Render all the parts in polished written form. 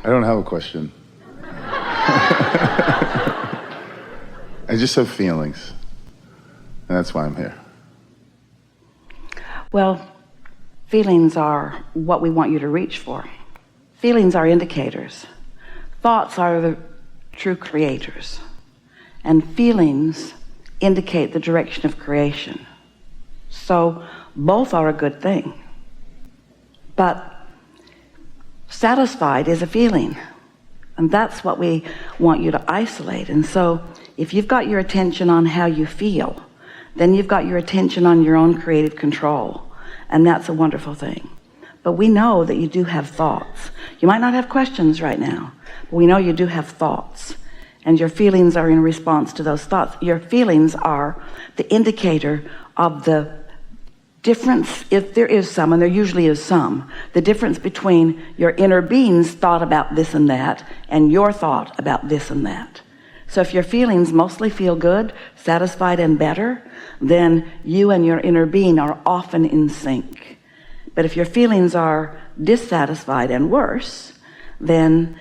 I don't have a question. I just have feelings. And that's why I'm here. Well, feelings are what we want you to reach for. Feelings are indicators. Thoughts are the true creators. And feelings indicate the direction of creation. So both are a good thing. But satisfied is a feeling. And that's what we want you to isolate. And so if you've got your attention on how you feel, then you've got your attention on your own creative control. And that's a wonderful thing. But we know that you do have thoughts. You might not have questions right now, but we know you do have thoughts. And your feelings are in response to those thoughts. Your feelings are the indicator of the difference, if there is some, and there usually is some, the difference between your inner being's thought about this and that and your thought about this and that. So if your feelings mostly feel good, satisfied, and better, then you and your inner being are often in sync. But if your feelings are dissatisfied and worse, then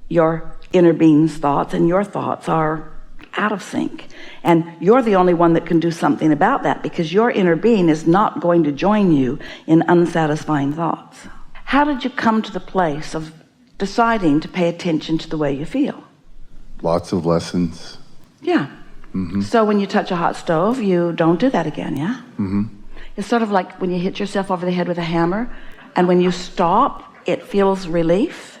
your inner being's thoughts and your thoughts are out of sync. And you're the only one that can do something about that, because your inner being is not going to join you in unsatisfying thoughts. How did you come to the place of deciding to pay attention to the way you feel? Lots of lessons. Yeah. Mm-hmm. So when you touch a hot stove, you don't do that again, yeah? Mm-hmm. It's sort of like when you hit yourself over the head with a hammer, and when you stop, it feels relief.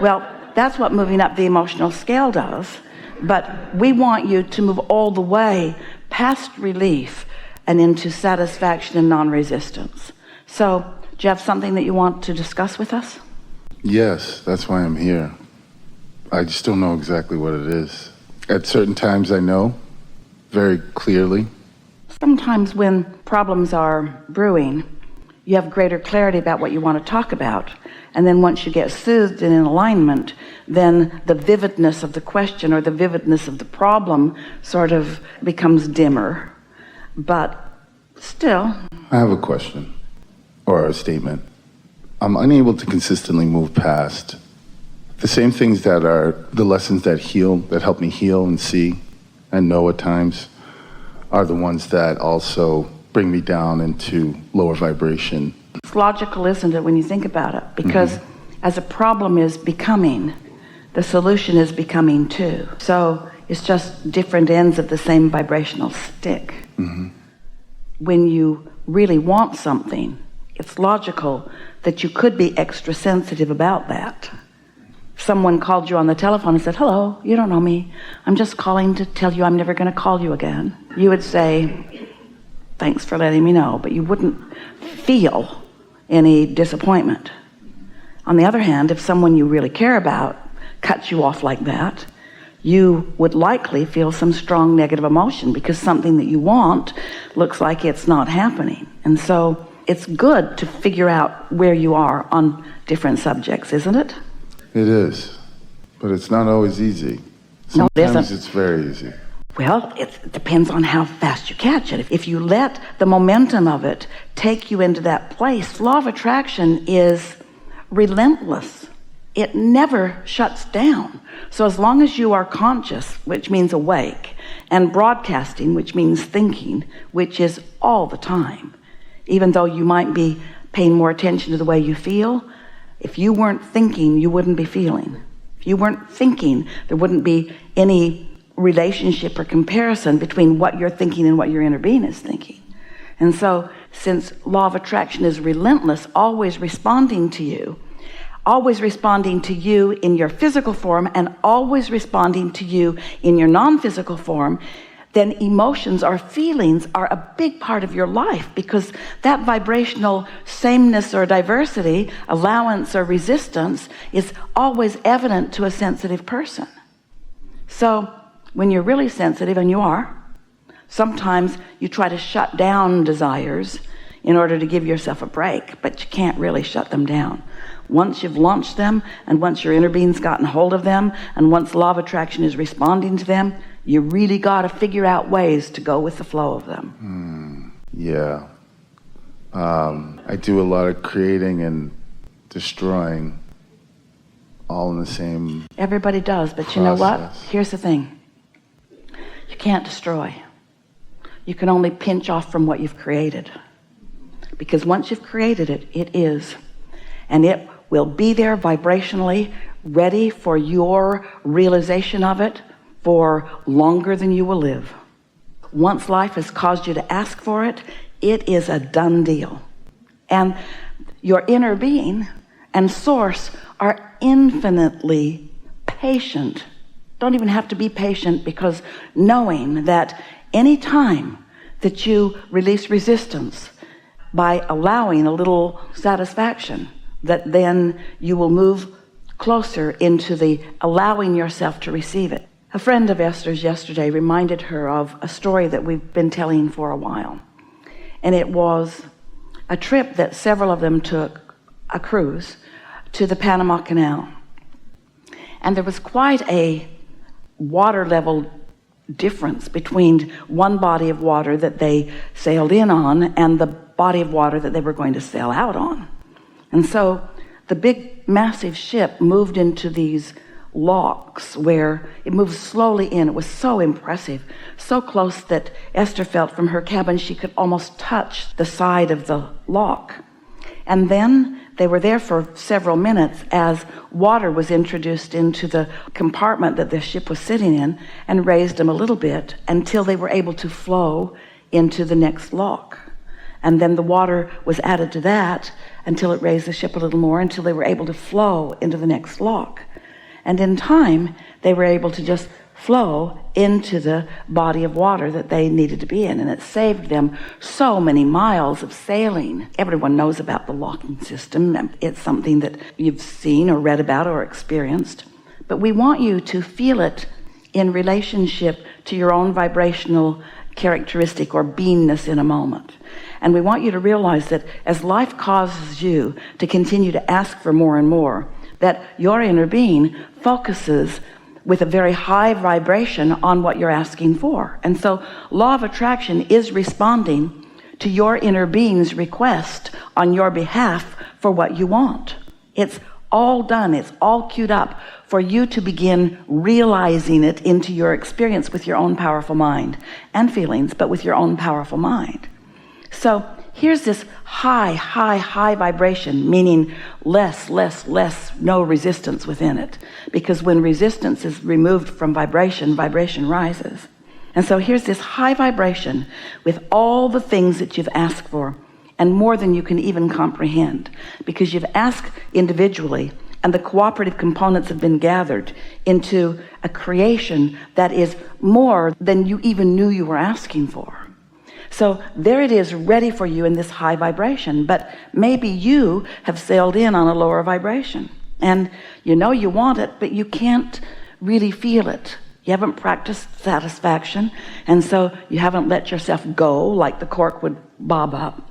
Well, that's what moving up the emotional scale does. But we want you to move all the way past relief and into satisfaction and non-resistance. So, do you have something that you want to discuss with us? Yes, that's why I'm here. I just don't know exactly what it is. At certain times I know very clearly. Sometimes when problems are brewing, you have greater clarity about what you want to talk about. And then once you get soothed and in alignment, then the vividness of the question or the vividness of the problem sort of becomes dimmer. But still. I have a question or a statement. I'm unable to consistently move past the same things that are the lessons that heal, that help me heal and see and know at times, are the ones that also bring me down into lower vibration. It's logical, isn't it, when you think about it? Because as a problem is becoming, the solution is becoming too. So it's just different ends of the same vibrational stick. Mm-hmm. When you really want something, it's logical that you could be extra sensitive about that. Someone called you on the telephone and said, "Hello, you don't know me. I'm just calling to tell you I'm never going to call you again." You would say, "Thanks for letting me know," but you wouldn't feel any disappointment. On the other hand, if someone you really care about cuts you off like that, you would likely feel some strong negative emotion, because something that you want looks like it's not happening. And so it's good to figure out where you are on different subjects, isn't it? It is, but it's not always easy. No, it Sometimes isn't. it's very easy. Well, it depends on how fast you catch it. If you let the momentum of it take you into that place, law of attraction is relentless. It never shuts down. So as long as you are conscious, which means awake, and broadcasting, which means thinking, which is all the time, even though you might be paying more attention to the way you feel, if you weren't thinking, you wouldn't be feeling. If you weren't thinking, there wouldn't be any relationship or comparison between what you're thinking and what your inner being is thinking. And so, since law of attraction is relentless, always responding to you in your physical form and always responding to you in your non-physical form, then emotions or feelings are a big part of your life, because that vibrational sameness or diversity, allowance or resistance, is always evident to a sensitive person. So when you're really sensitive, and you are, sometimes you try to shut down desires in order to give yourself a break, but you can't really shut them down. Once you've launched them, and once your inner being's gotten hold of them, and once law of attraction is responding to them, you really got to figure out ways to go with the flow of them. Yeah. I do a lot of creating and destroying all in the same Everybody does, but you know what? process. Here's the thing. You can't destroy. You can only pinch off from what you've created. Because once you've created it, it is. And it will be there vibrationally, ready for your realization of it for longer than you will live. Once life has caused you to ask for it, it is a done deal. And your inner being and source are infinitely patient. Don't even have to be patient, because knowing that any time that you release resistance by allowing a little satisfaction, that then you will move closer into the allowing yourself to receive it. A friend of Esther's yesterday reminded her of a story that we've been telling for a while. And it was a trip that several of them took, a cruise, to the Panama Canal. And there was quite a water level difference between one body of water that they sailed in on and the body of water that they were going to sail out on. And so the big massive ship moved into these locks where it moved slowly in. It was so impressive, so close that Esther felt from her cabin she could almost touch the side of the lock. And then they were there for several minutes as water was introduced into the compartment that the ship was sitting in and raised them a little bit until they were able to flow into the next lock. And then the water was added to that until it raised the ship a little more, until they were able to flow into the next lock. And in time, they were able to just flow into the body of water that they needed to be in. And it saved them so many miles of sailing. Everyone knows about the locking system. It's something that you've seen or read about or experienced. But we want you to feel it in relationship to your own vibrational characteristic or beingness in a moment. And we want you to realize that as life causes you to continue to ask for more and more, that your inner being focuses with a very high vibration on what you're asking for. And so law of attraction is responding to your inner being's request on your behalf for what you want. It's all done. It's all queued up for you to begin realizing it into your experience with your own powerful mind and feelings, but with your own powerful mind. So here's this high vibration, meaning less, no resistance within it. Because when resistance is removed from vibration, vibration rises. And so here's this high vibration with all the things that you've asked for, and more than you can even comprehend, because you've asked individually, and the cooperative components have been gathered into a creation that is more than you even knew you were asking for. So there it is, ready for you in this high vibration. But maybe you have sailed in on a lower vibration, and you know you want it, but you can't really feel it. You haven't practiced satisfaction, and so you haven't let yourself go like the cork would bob up.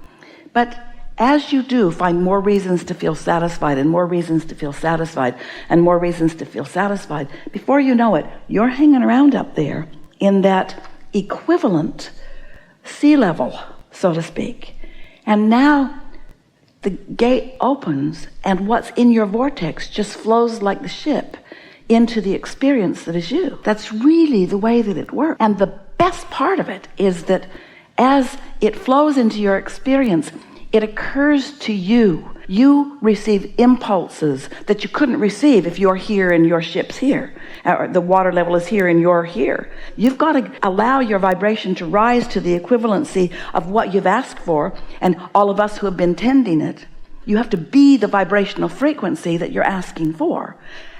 But as you do find more reasons to feel satisfied and more reasons to feel satisfied and more reasons to feel satisfied, before you know it, you're hanging around up there in that equivalent sea level, so to speak. And now the gate opens, and what's in your vortex just flows like the ship into the experience that is you. That's really the way that it works. And the best part of it is that as it flows into your experience, it occurs to you. You receive impulses that you couldn't receive if you're here and your ship's here, or the water level is here and you're here. You've got to allow your vibration to rise to the equivalency of what you've asked for, and all of us who have been tending it, you have to be the vibrational frequency that you're asking for.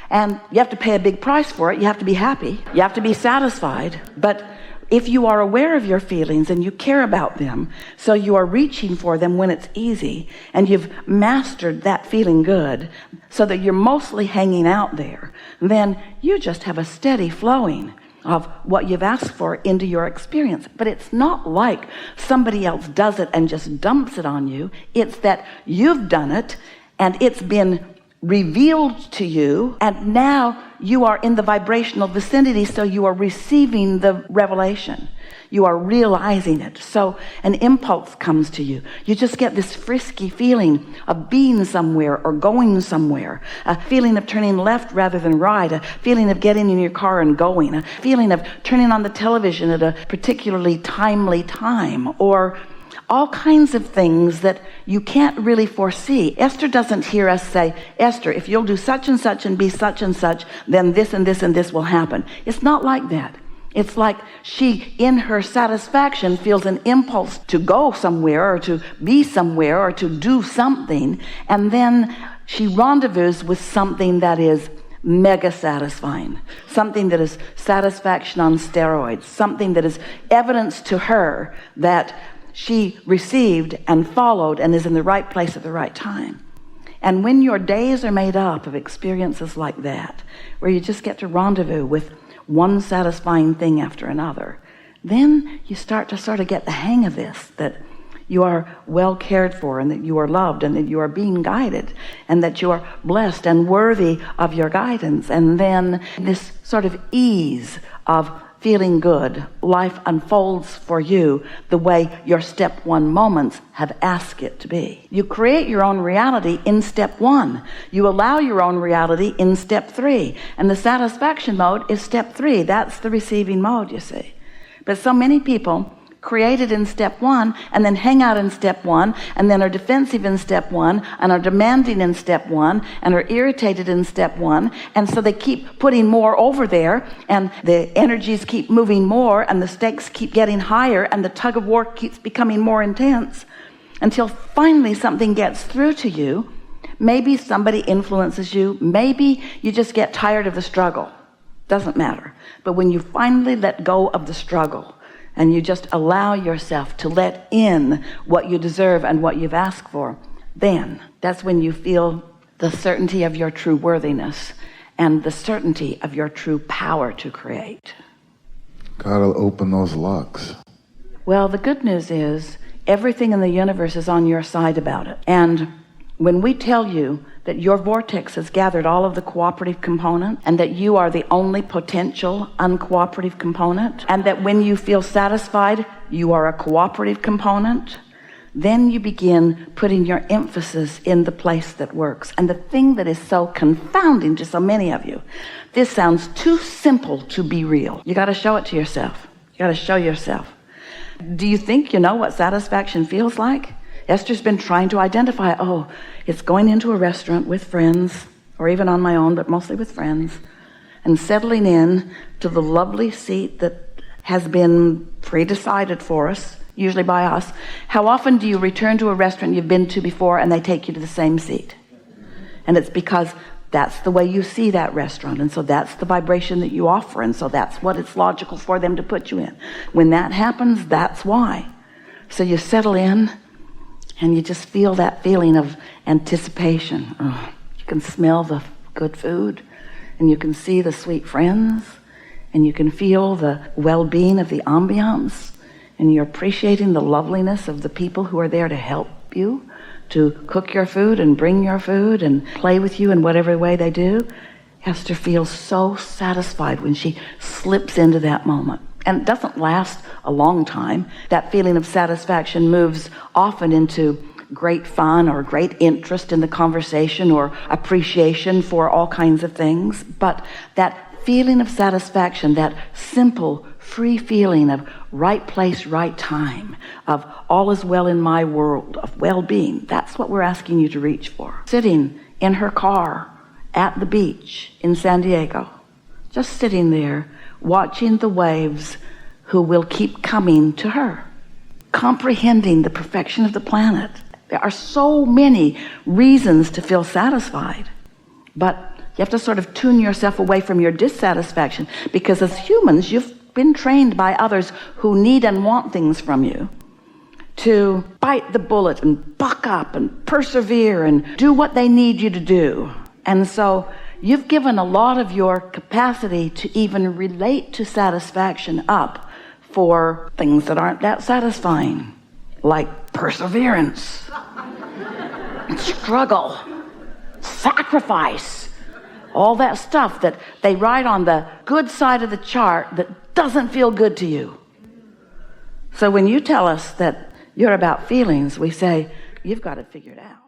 And you have to pay a big price for it. You have to be happy. You have to be satisfied. But if you are aware of your feelings and you care about them, so you are reaching for them when it's easy, and you've mastered that feeling good so that you're mostly hanging out there, then you just have a steady flowing of what you've asked for into your experience. But it's not like somebody else does it and just dumps it on you. It's that you've done it and it's been revealed to you, and now you are in the vibrational vicinity, so you are receiving the revelation. You are realizing it. So an impulse comes to you. You just get this frisky feeling of being somewhere or going somewhere, a feeling of turning left rather than right, a feeling of getting in your car and going, a feeling of turning on the television at a particularly timely time, or all kinds of things that you can't really foresee. Esther doesn't hear us say, Esther, if you'll do such and be such and such, then this and this and this will happen. It's not like that. It's like she, in her satisfaction, feels an impulse to go somewhere or to be somewhere or to do something, and then she rendezvous with something that is mega satisfying, something that is satisfaction on steroids, something that is evidence to her that she received and followed and is in the right place at the right time. And when your days are made up of experiences like that, where you just get to rendezvous with one satisfying thing after another, then you start to sort of get the hang of this, that you are well cared for and that you are loved and that you are being guided and that you are blessed and worthy of your guidance. And then this sort of ease of feeling good, life unfolds for you the way your step one moments have asked it to be. You create your own reality in step one. You allow your own reality in step three. And the satisfaction mode is step three. That's the receiving mode, you see. But so many people created in step one and then hang out in step one and then are defensive in step one and are demanding in step one and are irritated in step one, and so they keep putting more over there and the energies keep moving more and the stakes keep getting higher and the tug of war keeps becoming more intense until finally something gets through to you. Maybe somebody influences you, maybe you just get tired of the struggle, doesn't matter. But when you finally let go of the struggle and you just allow yourself to let in what you deserve and what you've asked for, then that's when you feel the certainty of your true worthiness and the certainty of your true power to create. Gotta open those locks. Well, the good news is everything in the universe is on your side about it. And when we tell you that your vortex has gathered all of the cooperative components and that you are the only potential uncooperative component, and that when you feel satisfied, you are a cooperative component, then you begin putting your emphasis in the place that works. And the thing that is so confounding to so many of you, this sounds too simple to be real. You got to show it to yourself. You got to show yourself. Do you think you know what satisfaction feels like? Esther's been trying to identify, oh, it's going into a restaurant with friends, or even on my own, but mostly with friends, and settling in to the lovely seat that has been pre-decided for us, usually by us. How often do you return to a restaurant you've been to before and they take you to the same seat? And it's because that's the way you see that restaurant, and so that's the vibration that you offer, and so that's what it's logical for them to put you in. When that happens, that's why. So you settle in, and you just feel that feeling of anticipation. Oh, you can smell the good food, and you can see the sweet friends, and you can feel the well-being of the ambiance, and you're appreciating the loveliness of the people who are there to help you, to cook your food and bring your food and play with you in whatever way they do. Esther feels so satisfied when she slips into that moment. And it doesn't last a long time. That feeling of satisfaction moves often into great fun or great interest in the conversation or appreciation for all kinds of things. But that feeling of satisfaction, that simple, free feeling of right place, right time, of all is well in my world, of well-being, that's what we're asking you to reach for. Sitting in her car at the beach in San Diego, just sitting there, watching the waves who will keep coming to her, comprehending the perfection of the planet. There are so many reasons to feel satisfied, but you have to sort of tune yourself away from your dissatisfaction, because as humans, you've been trained by others who need and want things from you to bite the bullet and buck up and persevere and do what they need you to do. And so you've given a lot of your capacity to even relate to satisfaction up for things that aren't that satisfying, like perseverance, struggle, sacrifice, all that stuff that they write on the good side of the chart that doesn't feel good to you. So when you tell us that you're about feelings, we say, you've got to figure it out.